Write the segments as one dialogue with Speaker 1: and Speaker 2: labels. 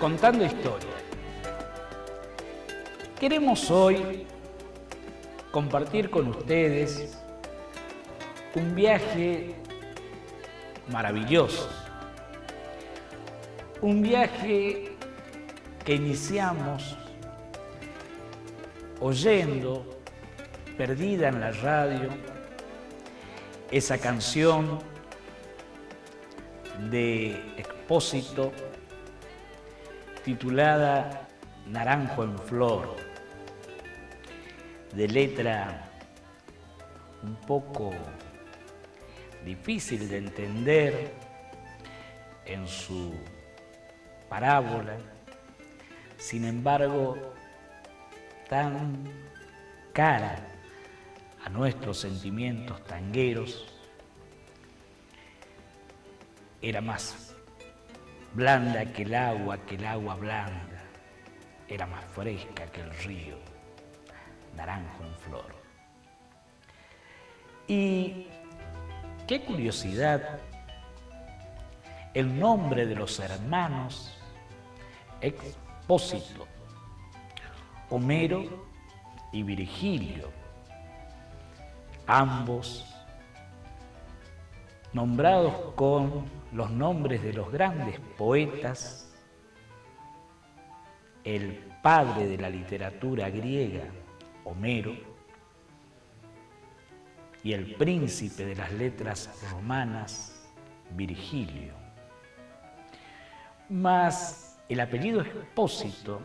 Speaker 1: contando historias. Queremos hoy compartir con ustedes un viaje maravilloso, un viaje que iniciamos oyendo, perdida en la radio, esa canción de Expósito titulada Naranjo en Flor, de letra un poco difícil de entender en su parábola, sin embargo tan cara a nuestros sentimientos tangueros. Era más blanda que el agua blanda, era más fresca que el río, naranjo en flor. Y qué curiosidad, el nombre de los hermanos Expósito, Homero y Virgilio, ambos nombrados con los nombres de los grandes poetas, el padre de la literatura griega, Homero, y el príncipe de las letras romanas, Virgilio. Mas el apellido Expósito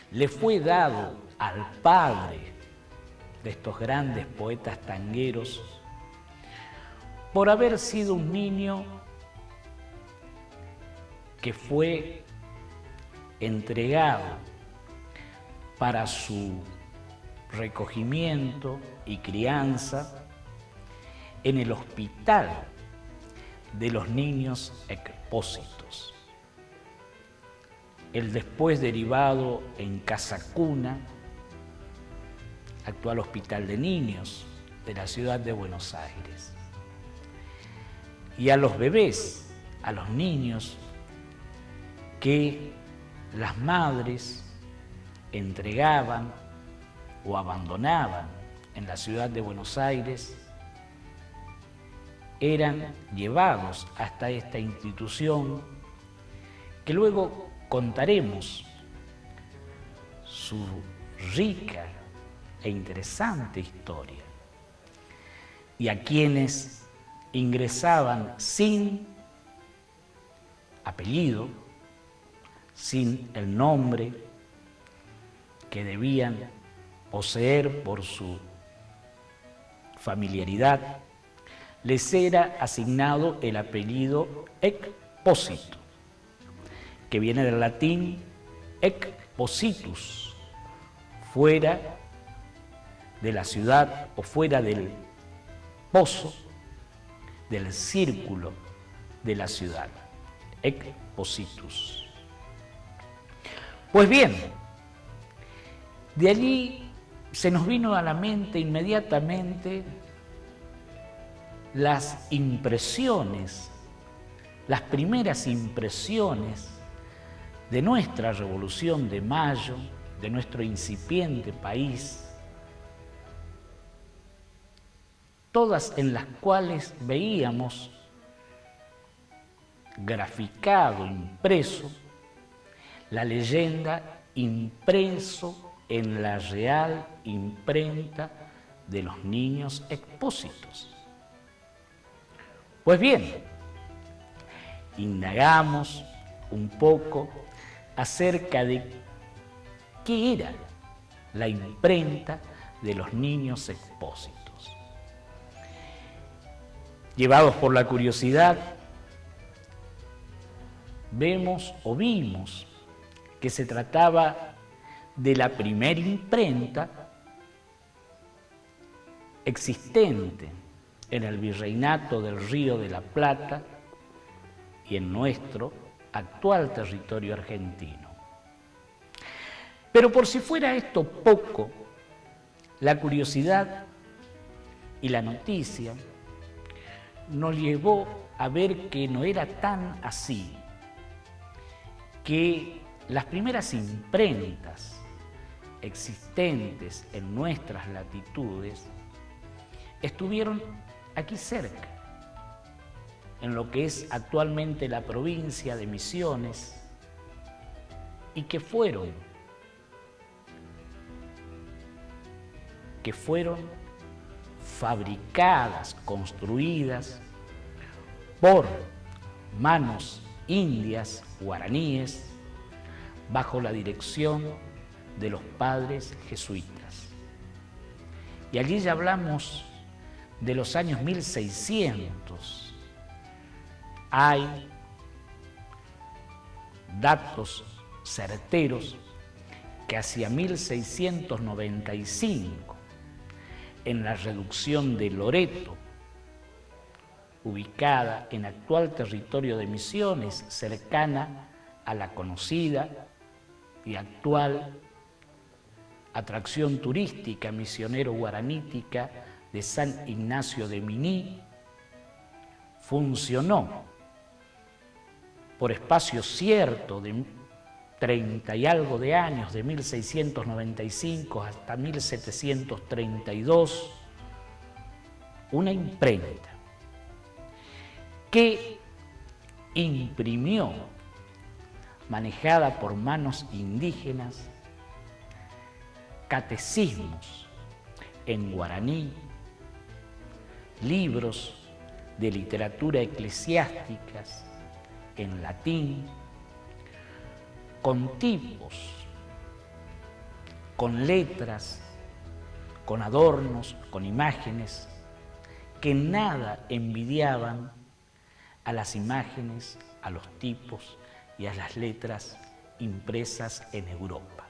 Speaker 1: le fue dado al padre de estos grandes poetas tangueros por haber sido un niño que fue entregado para su recogimiento y crianza en el hospital de los niños Expósitos. El después derivado en Casa Cuna, actual Hospital de Niños de la ciudad de Buenos Aires. Y a los bebés, a los niños que las madres entregaban o abandonaban en la ciudad de Buenos Aires, eran llevados hasta esta institución que luego contaremos su rica e interesante historia, y a quienes ingresaban sin apellido, sin el nombre que debían poseer por su familiaridad, les era asignado el apellido Expósito, que viene del latín expositus, fuera de la ciudad o fuera del pozo, del círculo de la ciudad, expositus. Pues bien, de allí se nos vino a la mente inmediatamente las impresiones, las primeras impresiones de nuestra Revolución de Mayo, de nuestro incipiente país, todas en las cuales veíamos graficado, impreso, la leyenda impreso en la real imprenta de los niños Expósitos. Pues bien, indagamos un poco acerca de qué era la imprenta de los niños Expósitos. Llevados por la curiosidad, vimos que se trataba de la primera imprenta existente en el virreinato del Río de la Plata y en nuestro actual territorio argentino. Pero por si fuera esto poco, la curiosidad y la noticia nos llevó a ver que no era tan así, que las primeras imprentas existentes en nuestras latitudes estuvieron aquí cerca, en lo que es actualmente la provincia de Misiones, y que fueron fabricadas, construidas por manos indias, guaraníes, bajo la dirección de los padres jesuitas. Y allí ya hablamos de los años 1600. Hay datos certeros que hacia 1695, en la reducción de Loreto, ubicada en actual territorio de Misiones, cercana a la conocida y actual atracción turística misionero-guaranítica de San Ignacio de Miní, funcionó por espacio cierto de 30 y algo de años, de 1695 hasta 1732, una imprenta que imprimió, manejada por manos indígenas, catecismos en guaraní, libros de literatura eclesiásticas en latín, con tipos, con letras, con adornos, con imágenes, que nada envidiaban a las imágenes, a los tipos y a las letras impresas en Europa,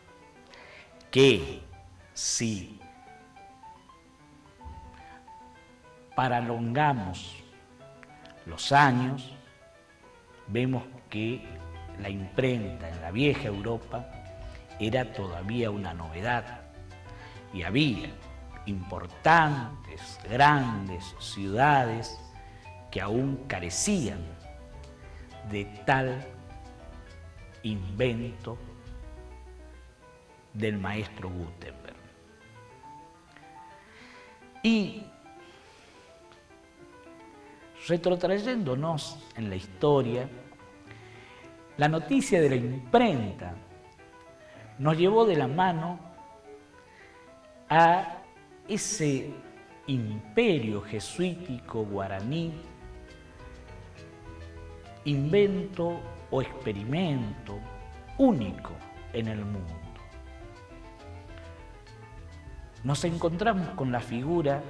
Speaker 1: que si prolongamos los años, vemos que la imprenta en la vieja Europa era todavía una novedad y había importantes, grandes ciudades que aún carecían de tal invento del maestro Gutenberg. Y retrotrayéndonos en la historia, la noticia de la imprenta nos llevó de la mano a ese imperio jesuítico guaraní, invento o experimento único en el mundo. Nos encontramos con la figura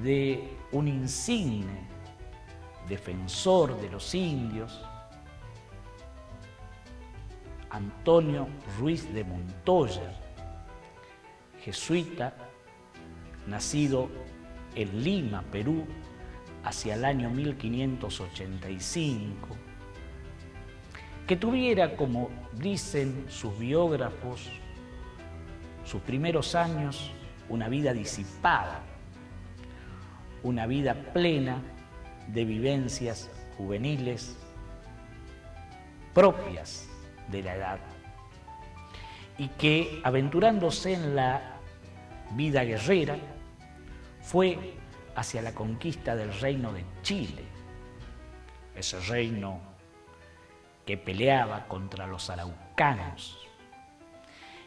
Speaker 1: de un insigne defensor de los indios, Antonio Ruiz de Montoya, jesuita, nacido en Lima, Perú, hacia el año 1585, que tuviera, como dicen sus biógrafos, sus primeros años una vida disipada, una vida plena de vivencias juveniles propias de la edad, y que, aventurándose en la vida guerrera, fue hacia la conquista del reino de Chile, ese reino que peleaba contra los araucanos,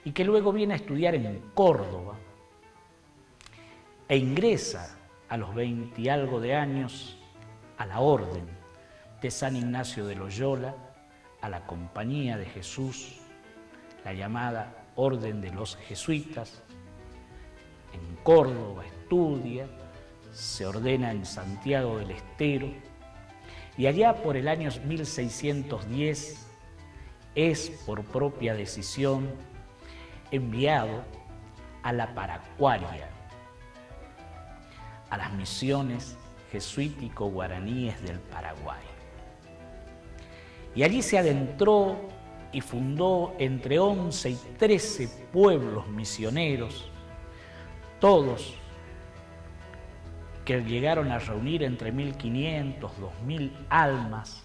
Speaker 1: y que luego viene a estudiar en Córdoba e ingresa a los 20 y algo de años a la orden de San Ignacio de Loyola, a la Compañía de Jesús, la llamada Orden de los Jesuitas. En Córdoba estudia, se ordena en Santiago del Estero y allá por el año 1610 es, por propia decisión, enviado a la Paraguaria, a las misiones jesuítico-guaraníes del Paraguay. Y allí se adentró y fundó entre 11 y 13 pueblos misioneros, todos que llegaron a reunir entre 1.500, 2.000 almas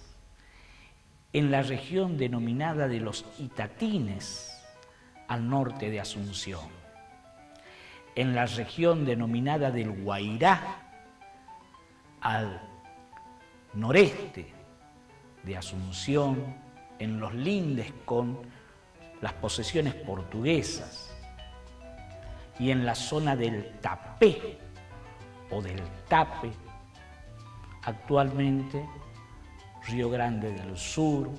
Speaker 1: en la región denominada de los Itatines, al norte de Asunción, en la región denominada del Guairá, al noreste de Asunción, en los lindes con las posesiones portuguesas, y en la zona del Tapé o del Tape, actualmente Río Grande del Sur,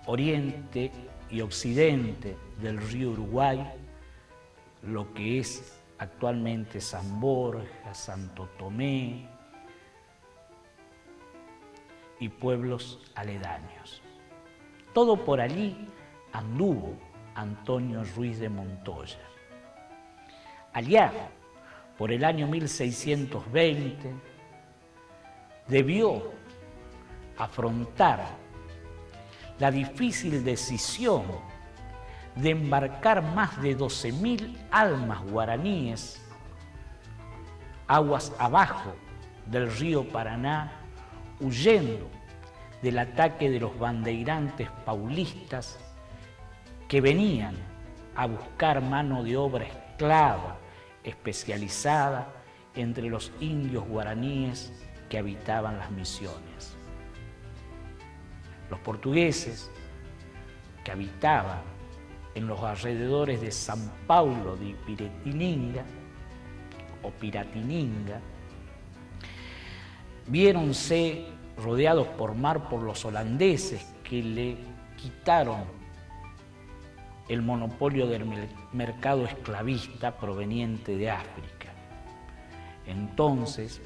Speaker 1: oriente y occidente del río Uruguay, lo que es actualmente San Borja, Santo Tomé y pueblos aledaños. Todo por allí anduvo Antonio Ruiz de Montoya. Allá, por el año 1620, debió afrontar la difícil decisión de embarcar más de 12.000 almas guaraníes aguas abajo del río Paraná, huyendo del ataque de los bandeirantes paulistas que venían a buscar mano de obra esclava especializada entre los indios guaraníes que habitaban las misiones. Los portugueses que habitaban en los alrededores de San Paulo de Piratininga, viéronse rodeados por mar por los holandeses que le quitaron el monopolio del mercado esclavista proveniente de África. Entonces,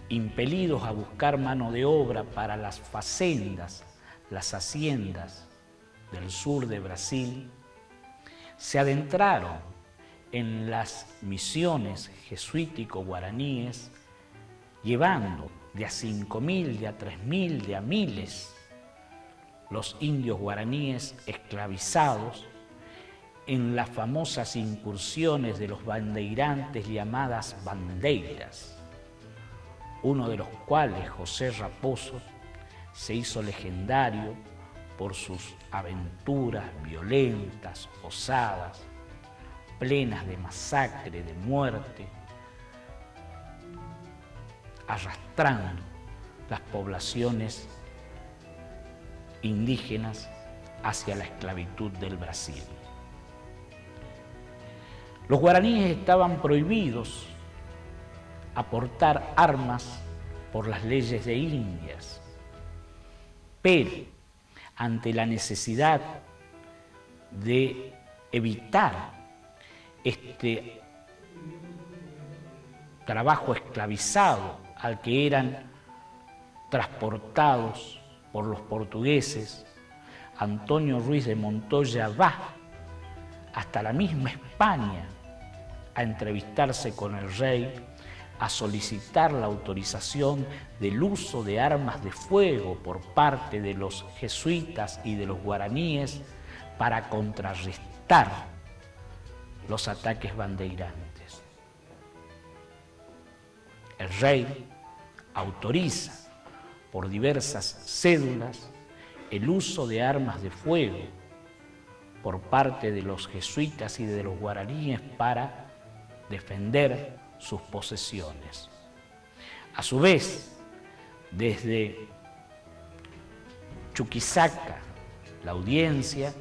Speaker 1: impelidos a buscar mano de obra para las facendas, las haciendas del sur de Brasil, se adentraron en las misiones jesuítico-guaraníes, llevando de a 5.000, de a 3.000, de a miles los indios guaraníes esclavizados en las famosas incursiones de los bandeirantes llamadas bandeiras, uno de los cuales, José Raposo, se hizo legendario por sus aventuras violentas, osadas, plenas de masacre, de muerte, arrastrando las poblaciones indígenas hacia la esclavitud del Brasil. Los guaraníes estaban prohibidos a portar armas por las leyes de Indias, pero ante la necesidad de evitar este trabajo esclavizado al que eran transportados por los portugueses, Antonio Ruiz de Montoya va hasta la misma España a entrevistarse con el rey, a solicitar la autorización del uso de armas de fuego por parte de los jesuitas y de los guaraníes para contrarrestar los ataques bandeirantes. El rey autoriza por diversas cédulas el uso de armas de fuego por parte de los jesuitas y de los guaraníes para defender sus posesiones. A su vez, desde Chuquisaca, la audiencia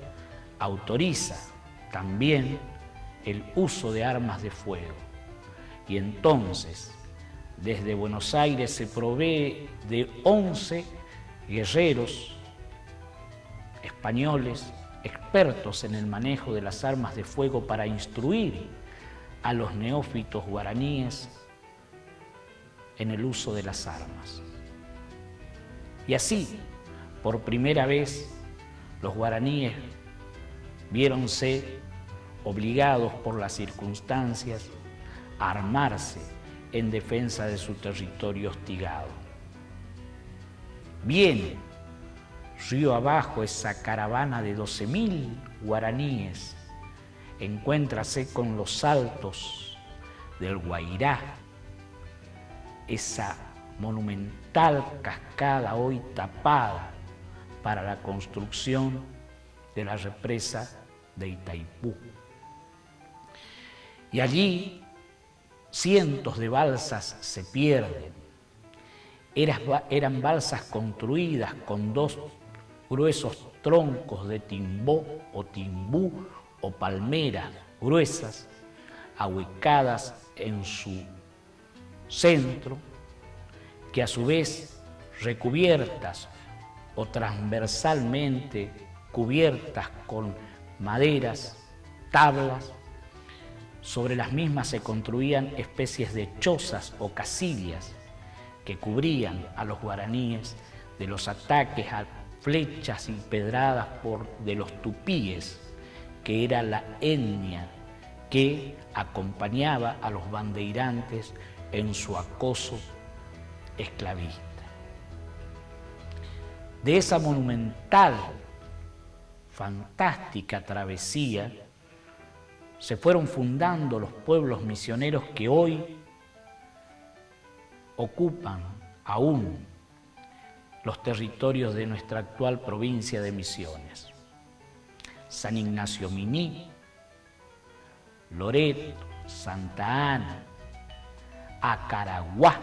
Speaker 1: autoriza también el uso de armas de fuego. Y entonces, desde Buenos Aires se provee de 11 guerreros españoles expertos en el manejo de las armas de fuego para instruir a los neófitos guaraníes en el uso de las armas. Y así, por primera vez, los guaraníes viéronse obligados por las circunstancias a armarse en defensa de su territorio hostigado. Viene río abajo esa caravana de 12.000 guaraníes, encuéntrase con los saltos del Guairá, esa monumental cascada hoy tapada para la construcción de la represa de Itaipú. Y allí cientos de balsas se pierden. Eran balsas construidas con 2 gruesos troncos de timbó o timbú o palmeras gruesas, ahuecadas en su centro, que a su vez recubiertas o transversalmente cubiertas con maderas, tablas. Sobre las mismas se construían especies de chozas o casillas que cubrían a los guaraníes de los ataques a flechas y pedradas de los tupíes, que era la etnia que acompañaba a los bandeirantes en su acoso esclavista. De esa monumental, fantástica travesía se fueron fundando los pueblos misioneros que hoy ocupan aún los territorios de nuestra actual provincia de Misiones. San Ignacio Miní, Loreto, Santa Ana, Acaraguá,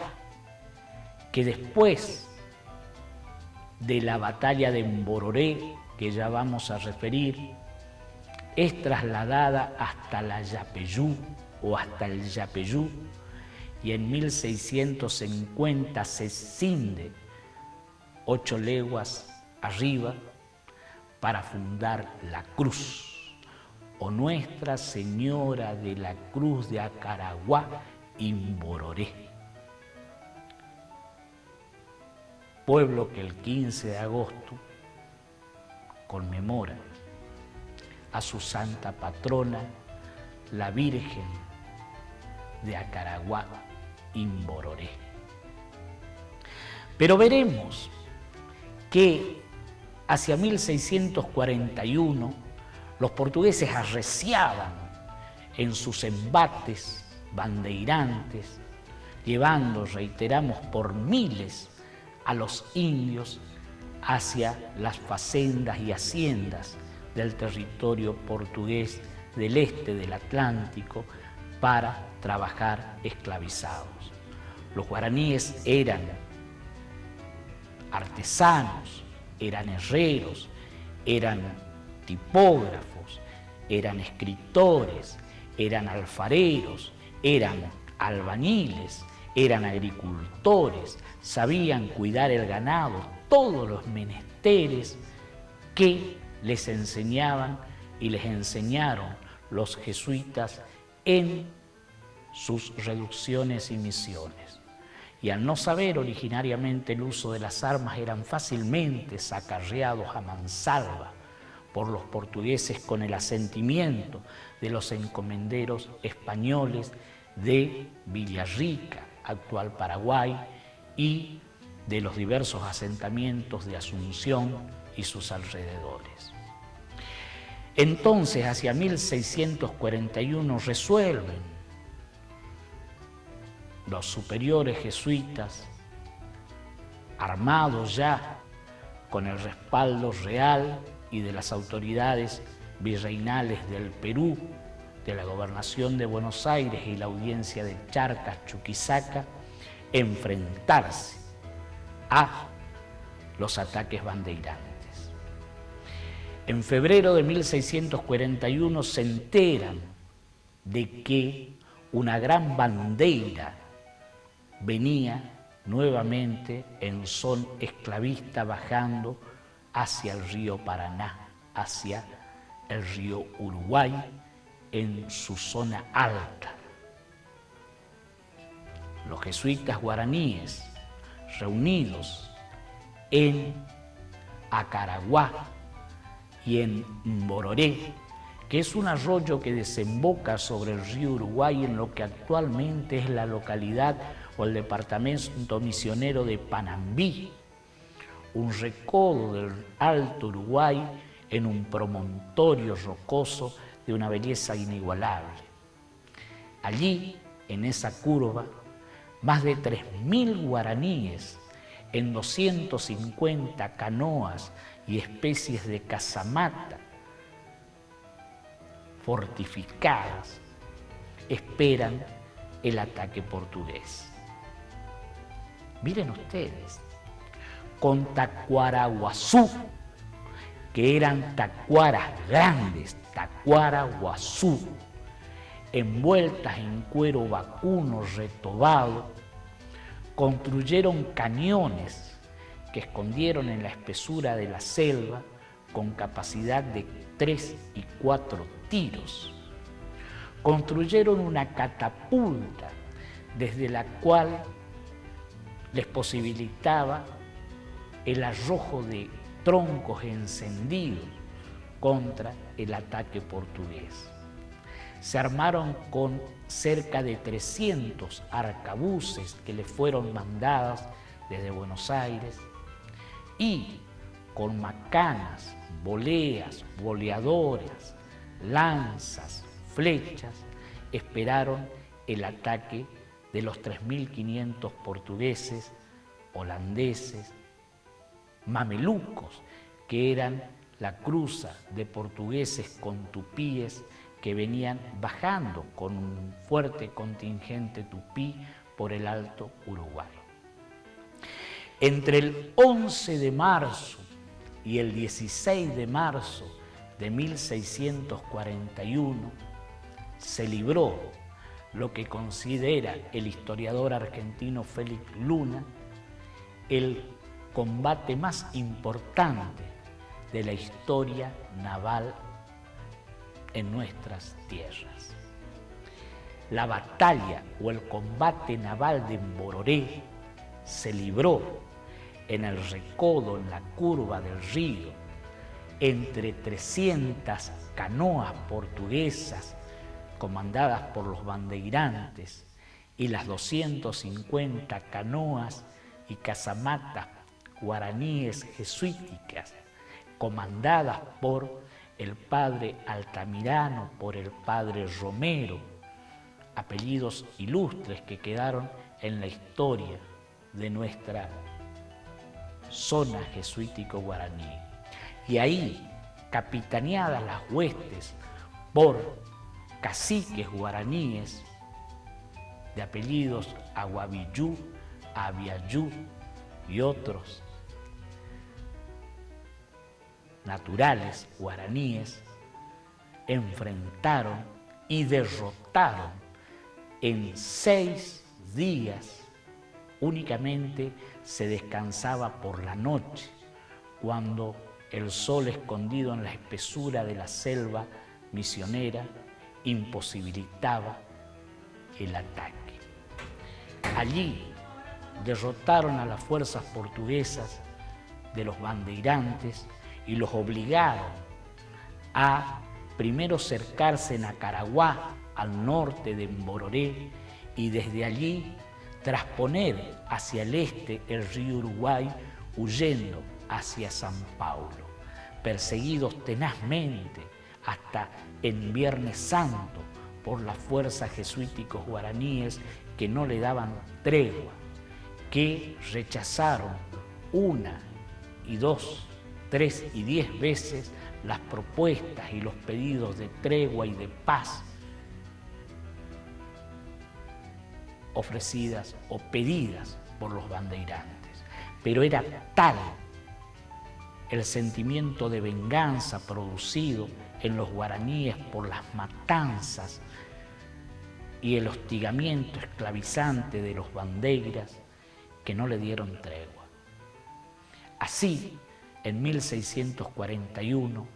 Speaker 1: que después de la batalla de Mbororé, que ya vamos a referir, es trasladada hasta la Yapeyú o hasta el Yapeyú, y en 1650 se cinde 8 leguas arriba para fundar la Cruz, o Nuestra Señora de la Cruz de Acaraguá y Mbororé. Pueblo que el 15 de agosto conmemora a su santa patrona, la Virgen de Acaraguá y Mbororé. Pero veremos que hacia 1641 los portugueses arreciaban en sus embates bandeirantes, llevando, reiteramos, por miles a los indios hacia las facendas y haciendas del territorio portugués del este del Atlántico para trabajar esclavizados. Los guaraníes eran artesanos, eran herreros, eran tipógrafos, eran escritores, eran alfareros, eran albañiles, eran agricultores, sabían cuidar el ganado, todos los menesteres que les enseñaban y les enseñaron los jesuitas en sus reducciones y misiones. Y al no saber originariamente el uso de las armas, eran fácilmente acarreados a mansalva por los portugueses con el asentimiento de los encomenderos españoles de Villarrica, actual Paraguay, y de los diversos asentamientos de Asunción y sus alrededores. Entonces, hacia 1641 resuelven los superiores jesuitas, armados ya con el respaldo real y de las autoridades virreinales del Perú, de la Gobernación de Buenos Aires y la Audiencia de Charcas, Chuquisaca, enfrentarse a los ataques bandeirantes. En febrero de 1641 se enteran de que una gran bandera venía nuevamente en son esclavista bajando hacia el río Paraná, hacia el río Uruguay, en su zona alta. Los jesuitas guaraníes reunidos en Acaraguá y en Mbororé, que es un arroyo que desemboca sobre el río Uruguay en lo que actualmente es la localidad o el departamento misionero de Panambí, un recodo del Alto Uruguay en un promontorio rocoso de una belleza inigualable. Allí, en esa curva, más de 3.000 guaraníes en 250 canoas y especies de casamata fortificadas esperan el ataque portugués. Miren ustedes, con tacuaraguazú, que eran tacuaras grandes, tacuaraguazú, envueltas en cuero vacuno retobado, construyeron cañones que escondieron en la espesura de la selva con capacidad de 3 y 4 tiros. Construyeron una catapulta desde la cual les posibilitaba el arrojo de troncos encendidos contra el ataque portugués. Se armaron con cerca de 300 arcabuces que les fueron mandados desde Buenos Aires y con macanas, boleas, boleadoras, lanzas, flechas, esperaron el ataque de los 3.500 portugueses, holandeses, mamelucos, que eran la cruza de portugueses con tupíes que venían bajando con un fuerte contingente tupí por el Alto Uruguay. Entre el 11 de marzo y el 16 de marzo de 1641 se libró lo que considera el historiador argentino Félix Luna el combate más importante de la historia naval en nuestras tierras. La batalla o el combate naval de Mbororé se libró en el recodo, en la curva del río, entre 300 canoas portuguesas comandadas por los bandeirantes y las 250 canoas y casamatas guaraníes jesuíticas comandadas por el padre Altamirano, por el padre Romero, apellidos ilustres que quedaron en la historia de nuestra zona jesuítico-guaraní. Y ahí, capitaneadas las huestes por caciques guaraníes de apellidos Aguavillú, Aviayú y otros naturales guaraníes, enfrentaron y derrotaron en 6 días. Únicamente se descansaba por la noche, cuando el sol escondido en la espesura de la selva misionera imposibilitaba el ataque. Allí derrotaron a las fuerzas portuguesas de los bandeirantes y los obligaron a primero cercarse en Acaraguá, al norte de Mbororé, y desde allí trasponer hacia el este el río Uruguay, huyendo hacia San Paulo, perseguidos tenazmente hasta en Viernes Santo por las fuerzas jesuíticos guaraníes que no le daban tregua, que rechazaron 1 y 2, 3 y 10 veces las propuestas y los pedidos de tregua y de paz ofrecidas o pedidas por los bandeirantes. Pero era tal el sentimiento de venganza producido en los guaraníes por las matanzas y el hostigamiento esclavizante de los bandeiras, que no le dieron tregua. Así, en 1641,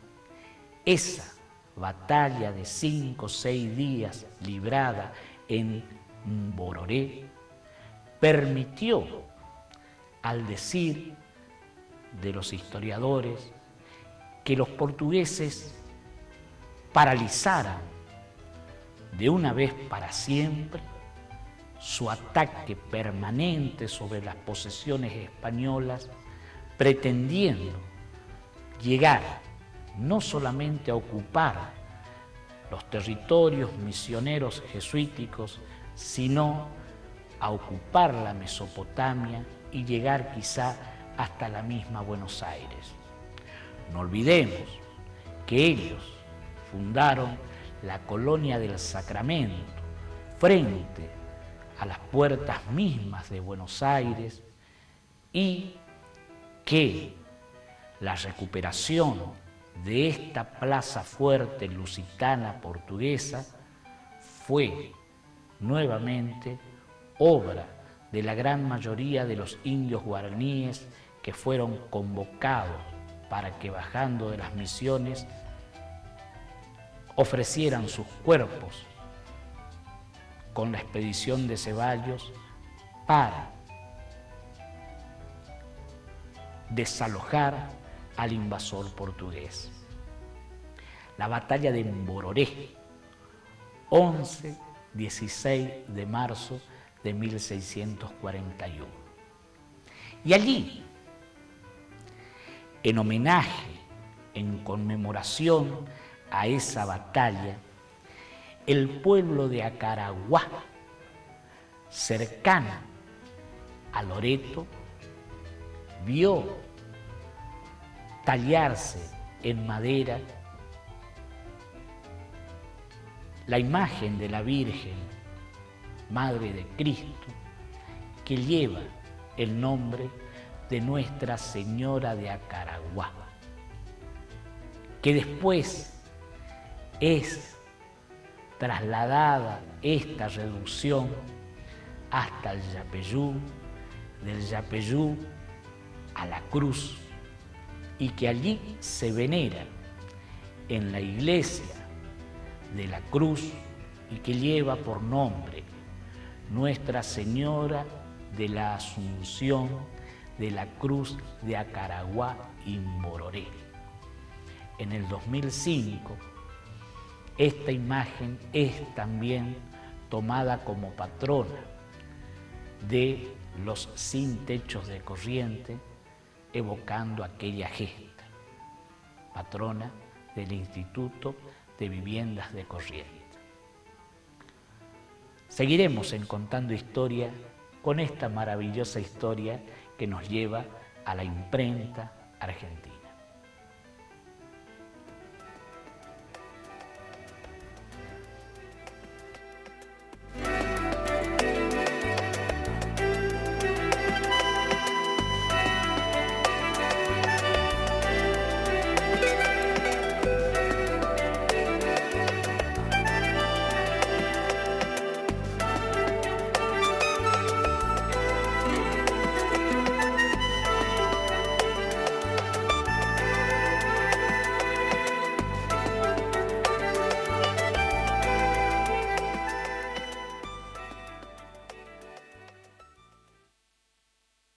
Speaker 1: esa batalla de 5 o 6 días librada en Mbororé permitió, al decir de los historiadores, que los portugueses paralizaran de una vez para siempre su ataque permanente sobre las posesiones españolas, pretendiendo llegar no solamente a ocupar los territorios misioneros jesuíticos, sino a ocupar la Mesopotamia y llegar quizá hasta la misma Buenos Aires. No olvidemos que ellos fundaron la colonia del Sacramento frente a las puertas mismas de Buenos Aires y que la recuperación de esta plaza fuerte lusitana portuguesa fue nuevamente obra de la gran mayoría de los indios guaraníes que fueron convocados para que bajando de las misiones ofrecieran sus cuerpos con la expedición de Ceballos para desalojar al invasor portugués. La batalla de Mbororé, 11-16 de marzo de 1641. Y allí, en homenaje, en conmemoración a esa batalla, el pueblo de Acaraguá, cercano a Loreto, vio tallarse en madera la imagen de la Virgen, Madre de Cristo, que lleva el nombre de Nuestra Señora de Acaraguá, que después es trasladada esta reducción hasta el Yapeyú, del Yapeyú a la cruz, y que allí se venera en la iglesia de la cruz y que lleva por nombre Nuestra Señora de la Asunción de la Cruz de Acaraguá y Mbororé. En el 2005, esta imagen es también tomada como patrona de los sin techos de Corrientes, evocando aquella gesta, patrona del Instituto de Viviendas de Corrientes. Seguiremos en Contando Historia con esta maravillosa historia que nos lleva a la imprenta argentina.